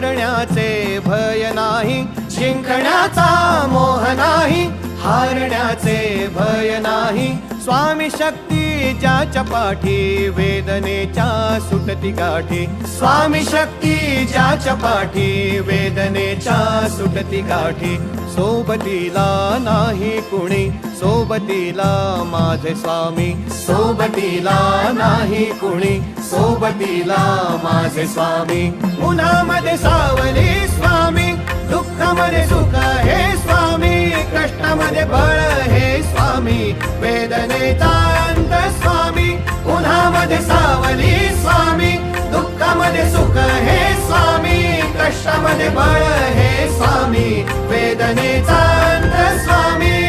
हारण्याचे भय नाही, जिंकण्याचा मोह नाही, हारण्याचे भय नाही। स्वामी शक्ती ज्याच्या पाठी, वेदनेच्या सुटती गाठी। स्वामी शक्ती ज्याच्या पाठी, वेदनेच्या सुटती गाठी। सोबतीला नाही कुणी, सोबतीला माझे स्वामी, सोबतीला नाही कुणी, सोबतीला माझे स्वामी। उन्हामध्ये सावली स्वामी, दुःखामध्ये सुख हे स्वामी, कष्टामध्ये बळ हे स्वामी, वेदनेचा अंत स्वामी। उन्हामध्ये सावली स्वामी, दुःखामध्ये सुख हे स्वामी, कष्टामध्ये बळ हे स्वामी, वेदनेचा अंत स्वामी।